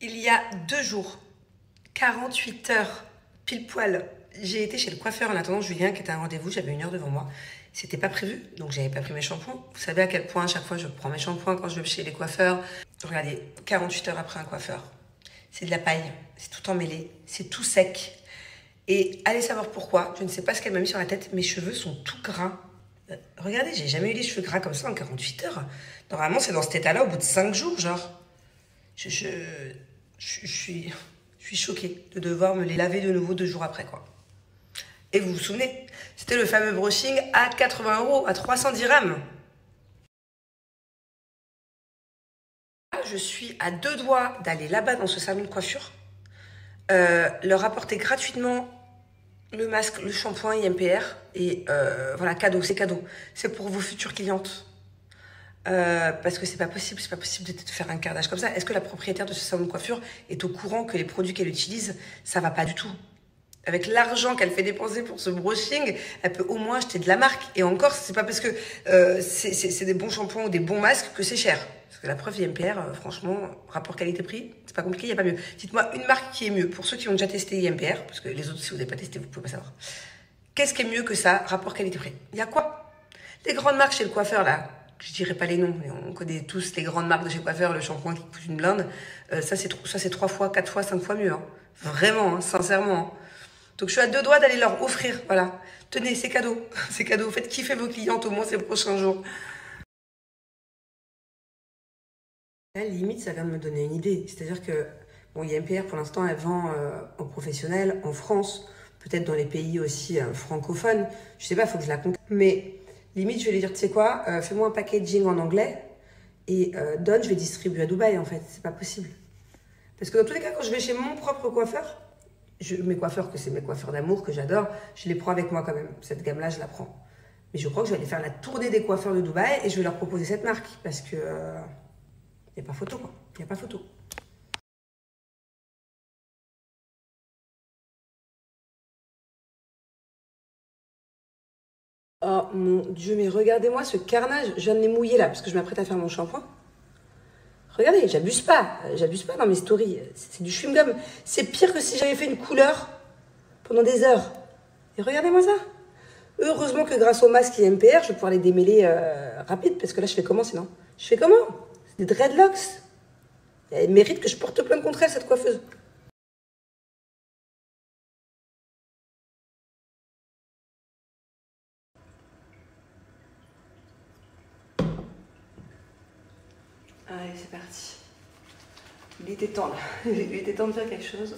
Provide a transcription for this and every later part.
Il y a 2 jours, 48 heures, pile poil, j'ai été chez le coiffeur en attendant Julien qui était à un rendez-vous, j'avais 1 heure devant moi. C'était pas prévu, donc j'avais pas pris mes shampoings. Vous savez à quel point à chaque fois je prends mes shampoings quand je vais chez les coiffeurs. Regardez, 48 heures après un coiffeur, c'est de la paille, c'est tout emmêlé, c'est tout sec. Et allez savoir pourquoi, je ne sais pas ce qu'elle m'a mis sur la tête, mes cheveux sont tout gras. Regardez, j'ai jamais eu les cheveux gras comme ça en 48 heures. Normalement, c'est dans cet état-là au bout de 5 jours, genre. Je suis choquée de devoir me les laver de nouveau 2 jours après, quoi. Et vous vous souvenez, c'était le fameux brushing à 80 €, à 310 dirhams. Je suis à 2 doigts d'aller là-bas dans ce salon de coiffure, leur apporter gratuitement le masque, le shampoing IMPR, et voilà, cadeau, c'est cadeau. C'est pour vos futures clientes. Parce que c'est pas possible de faire un cardage comme ça. Est-ce que la propriétaire de ce salon de coiffure est au courant que les produits qu'elle utilise, ça va pas du tout? Avec l'argent qu'elle fait dépenser pour ce brushing, elle peut au moins acheter de la marque. Et encore, c'est pas parce que c'est des bons shampoings ou des bons masques que c'est cher. Parce que la preuve IMPR, franchement, rapport qualité-prix, c'est pas compliqué, il n'y a pas mieux. Dites-moi une marque qui est mieux. Pour ceux qui ont déjà testé IMPR, parce que les autres, si vous n'avez pas testé, vous pouvez pas savoir. Qu'est-ce qui est mieux que ça, rapport qualité-prix? Il y a quoi? Les grandes marques chez le coiffeur, là, je dirais pas les noms, mais on connaît tous les grandes marques de chez coiffeur, le shampoing qui coûte une blinde. Ça, c'est 3 fois, 4 fois, 5 fois mieux. Hein. Vraiment, hein, sincèrement. Hein. Donc, je suis à 2 doigts d'aller leur offrir. Voilà. Tenez, c'est cadeau. C'est cadeau. Faites kiffer vos clientes au moins ces prochains jours. Là, limite, ça vient de me donner une idée. C'est-à-dire que, bon, IMPR, pour l'instant, elle vend aux professionnels en France, peut-être dans les pays aussi francophones. Je sais pas, il faut que je la contacte. Mais limite, je vais lui dire, tu sais quoi, fais-moi un packaging en anglais et donne, je vais distribuer à Dubaï, en fait. C'est pas possible. Parce que dans tous les cas, quand je vais chez mon propre coiffeur, mes coiffeurs, que c'est mes coiffeurs d'amour, que j'adore, je les prends avec moi quand même. Cette gamme-là, je la prends. Mais je crois que je vais aller faire la tournée des coiffeurs de Dubaï et je vais leur proposer cette marque. Parce que il n'y a pas photo, quoi. Il n'y a pas photo. Oh mon Dieu, mais regardez-moi ce carnage. Je viens de les mouiller là, parce que je m'apprête à faire mon shampoing. Regardez, j'abuse pas dans mes stories. C'est du chewing-gum. C'est pire que si j'avais fait une couleur pendant des heures. Et regardez-moi ça. Heureusement que grâce au masque IMPR, je vais pouvoir les démêler rapide, parce que là, je fais comment sinon? Je fais comment? C'est des dreadlocks. Elle mérite que je porte plainte contre elle, cette coiffeuse. Allez, c'est parti. Il était temps, là. Il était temps de faire quelque chose.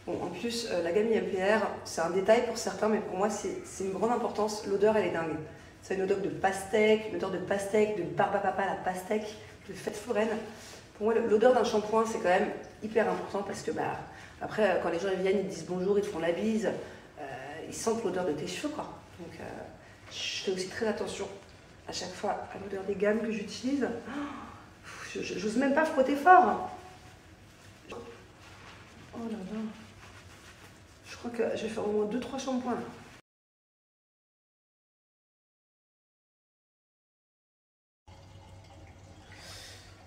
Bon, en plus, la gamme IMPR, c'est un détail pour certains, mais pour moi, c'est une grande importance. L'odeur, elle est dingue. C'est une odeur de pastèque, de barbe à papa, la pastèque, de fête foraine. Pour moi, l'odeur d'un shampoing, c'est quand même hyper important parce que, bah, après, quand les gens viennent, ils te disent bonjour, ils te font la bise, ils sentent l'odeur de tes cheveux, quoi. Donc, je fais aussi très attention à chaque fois à l'odeur des gammes que j'utilise. J'ose même pas frotter fort. Oh là là. Je crois que je vais faire au moins 2-3 shampoings là.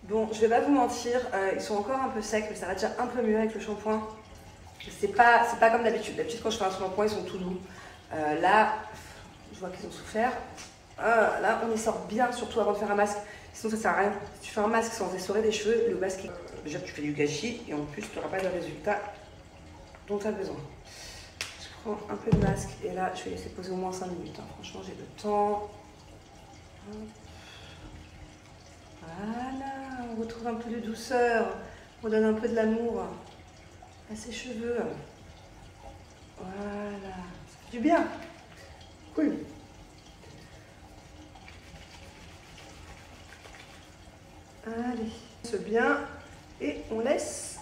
Bon, je vais pas vous mentir, ils sont encore un peu secs, mais ça va déjà un peu mieux avec le shampoing. C'est pas comme d'habitude. D'habitude, quand je fais un shampoing, ils sont tout doux. Là, je vois qu'ils ont souffert. Là, on y sort bien, surtout avant de faire un masque. Sinon, ça sert à rien. Si tu fais un masque sans essorer les cheveux, le masque, déjà, tu fais du gâchis et en plus, tu n'auras pas le résultat dont tu as besoin. Je prends un peu de masque et là, je vais laisser poser au moins 5 minutes. Hein. Franchement, j'ai le temps. Voilà, on retrouve un peu de douceur. On donne un peu de l'amour à ses cheveux. Voilà, ça fait du bien. Cool. Allez, on se bien et on laisse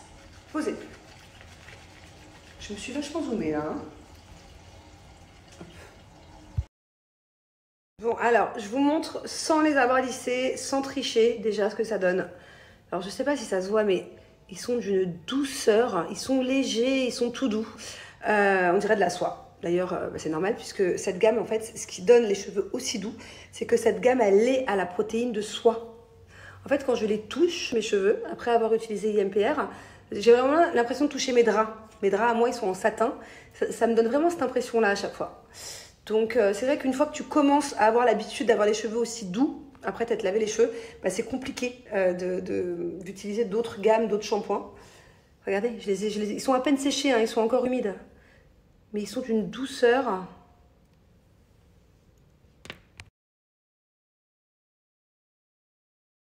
poser. Je me suis vachement zoomée là. Hein. Bon, alors, je vous montre sans les avoir lissés, sans tricher déjà ce que ça donne. Alors, je sais pas si ça se voit, mais ils sont d'une douceur, ils sont légers, ils sont tout doux. On dirait de la soie. D'ailleurs, c'est normal puisque cette gamme, en fait, ce qui donne les cheveux aussi doux, c'est que cette gamme, elle est à la protéine de soie. En fait, quand je les touche, mes cheveux, après avoir utilisé IMPR, J'ai vraiment l'impression de toucher mes draps. Mes draps à moi, ils sont en satin. Ça me donne vraiment cette impression-là à chaque fois. Donc c'est vrai qu'une fois que tu commences à avoir l'habitude d'avoir les cheveux aussi doux, après t'être lavé les cheveux, bah, c'est compliqué d'utiliser d'autres gammes, d'autres shampoings. Regardez, ils sont à peine séchés, hein, ils sont encore humides. Mais ils sont d'une douceur.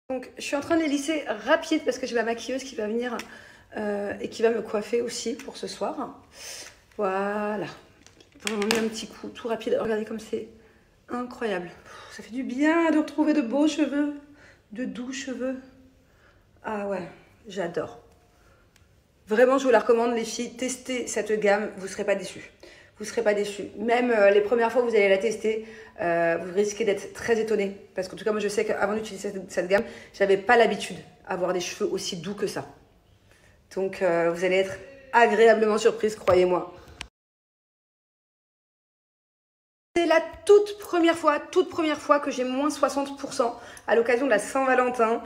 Donc je suis en train de les lisser rapide parce que j'ai ma maquilleuse qui va venir et qui va me coiffer aussi pour ce soir. Voilà. On met un petit coup tout rapide. Regardez comme c'est incroyable. Ça fait du bien de retrouver de beaux cheveux, de doux cheveux. Ah ouais, j'adore. Vraiment, je vous la recommande, les filles. Testez cette gamme, vous ne serez pas déçus. Vous ne serez pas déçus. Même les premières fois que vous allez la tester, vous risquez d'être très étonnés. Parce qu'en tout cas, moi, je sais qu'avant d'utiliser cette gamme, je n'avais pas l'habitude d'avoir des cheveux aussi doux que ça. Donc, vous allez être agréablement surprise, croyez-moi. C'est la toute première fois que j'ai moins 60% à l'occasion de la Saint-Valentin.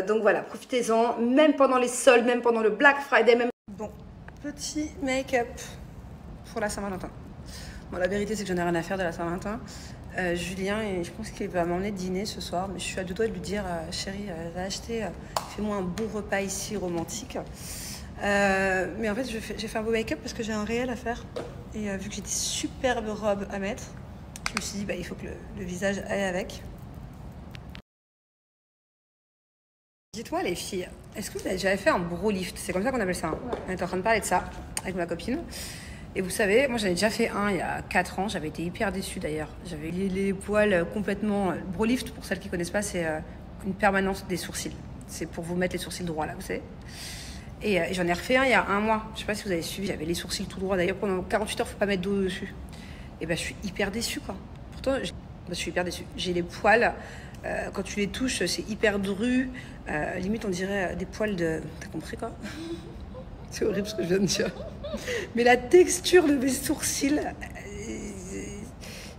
Donc voilà, profitez-en, même pendant les soldes, même pendant le Black Friday. Même... Bon, petit make-up pour la Saint-Valentin. Bon, la vérité, c'est que j'en ai rien à faire de la Saint-Valentin. Julien, je pense qu'il va m'emmener dîner ce soir, mais je suis à deux doigts de lui dire, chérie, va acheter, fais-moi un bon repas ici romantique. Mais en fait, j'ai fait un beau make-up parce que j'ai un réel à faire. Et vu que j'ai des superbes robes à mettre, je me suis dit, bah, il faut que le visage aille avec. Dites-moi les filles, est-ce que vous avez déjà fait un bro lift? C'est comme ça qu'on appelle ça. Hein. Ouais. On est en train de parler de ça avec ma copine. Et vous savez, moi j'en ai déjà fait un il y a 4 ans. J'avais été hyper déçue d'ailleurs. J'avais les poils complètement... Bro lift, pour celles qui ne connaissent pas, c'est une permanence des sourcils. C'est pour vous mettre les sourcils droits là, vous savez. Et j'en ai refait un il y a 1 mois. Je sais pas si vous avez suivi, j'avais les sourcils tout droits. D'ailleurs, pendant 48 heures, faut pas mettre d'eau dessus. Et ben, je suis hyper déçue, quoi. Pourtant, je suis hyper déçue. J'ai les poils, quand tu les touches, c'est hyper dru. Limite, on dirait des poils de... T'as compris, quoi? C'est horrible ce que je viens de dire. Mais la texture de mes sourcils,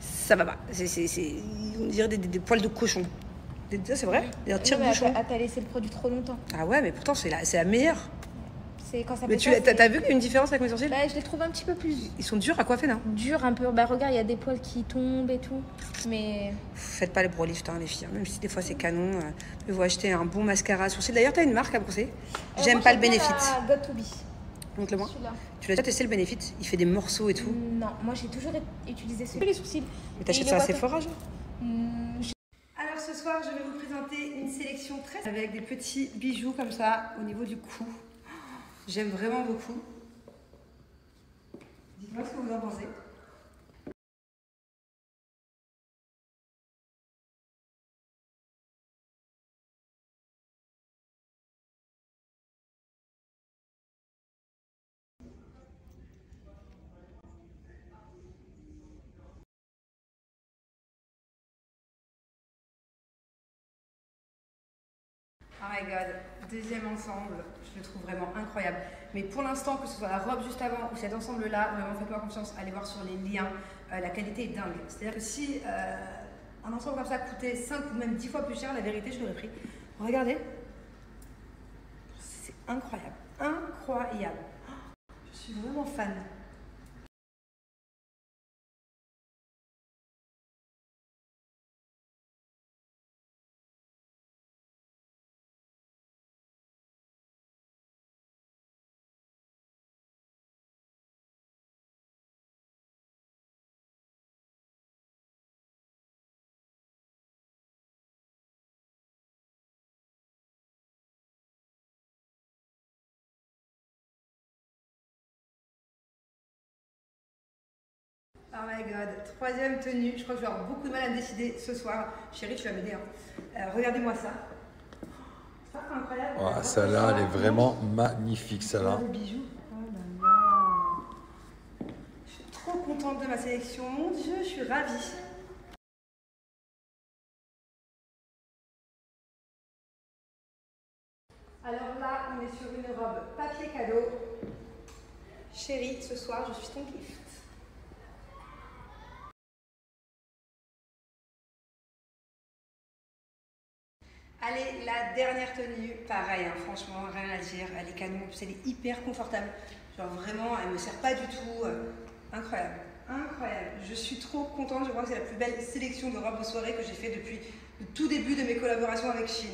ça va pas. On dirait des poils de cochon. C'est vrai? Des tire-bouchons. T'as laissé le produit trop longtemps. Ah ouais, mais pourtant, c'est la meilleure. Quand ça mais t'as vu qu'il y a une différence avec mes sourcils? Bah, je les trouve un petit peu plus... Ils sont durs à coiffer, non? Durs un peu. Bah regarde, il y a des poils qui tombent et tout. Mais... Faites pas les bro lift, hein, les filles. Même si des fois c'est canon. Vous acheter un bon mascara à sourcils. D'ailleurs, t'as une marque à brosser? J'aime pas le Benefit. Got2b. Montre-le-moi. Tu l'as déjà testé le Benefit? Il fait des morceaux et tout? Non, moi j'ai toujours utilisé celui les sourcils. Mais t'achètes ça à Sephora, genre? Alors ce soir, je vais vous présenter une sélection très... avec des petits bijoux comme ça au niveau du cou. J'aime vraiment beaucoup. Dites-moi ce que vous en pensez. Oh my god, deuxième ensemble, je le trouve vraiment incroyable. Mais pour l'instant, que ce soit la robe juste avant ou cet ensemble-là, vraiment faites-moi confiance, allez voir sur les liens, la qualité est dingue. C'est-à-dire que si un ensemble comme ça coûtait 5 ou même 10 fois plus cher, la vérité, je l'aurais pris. Regardez, c'est incroyable, incroyable. Je suis vraiment fan. Oh my god, troisième tenue. Je crois que je vais avoir beaucoup de mal à me décider ce soir. Chérie, tu vas m'aider. Hein. Regardez-moi ça. C'est pas incroyable. Oh, celle-là, elle est vraiment magnifique, celle-là. Le bijou. Oh là là. Je suis trop contente de ma sélection. Mon Dieu, je suis ravie. Alors là, on est sur une robe papier cadeau. Chérie, ce soir, je suis ton gift. Allez, la dernière tenue, pareil, hein, franchement, rien à dire, elle est canon, en plus elle est hyper confortable. Genre vraiment, elle me sert pas du tout. Incroyable, incroyable. Je suis trop contente, je crois que c'est la plus belle sélection de robes de soirée que j'ai fait depuis le tout début de mes collaborations avec Shein.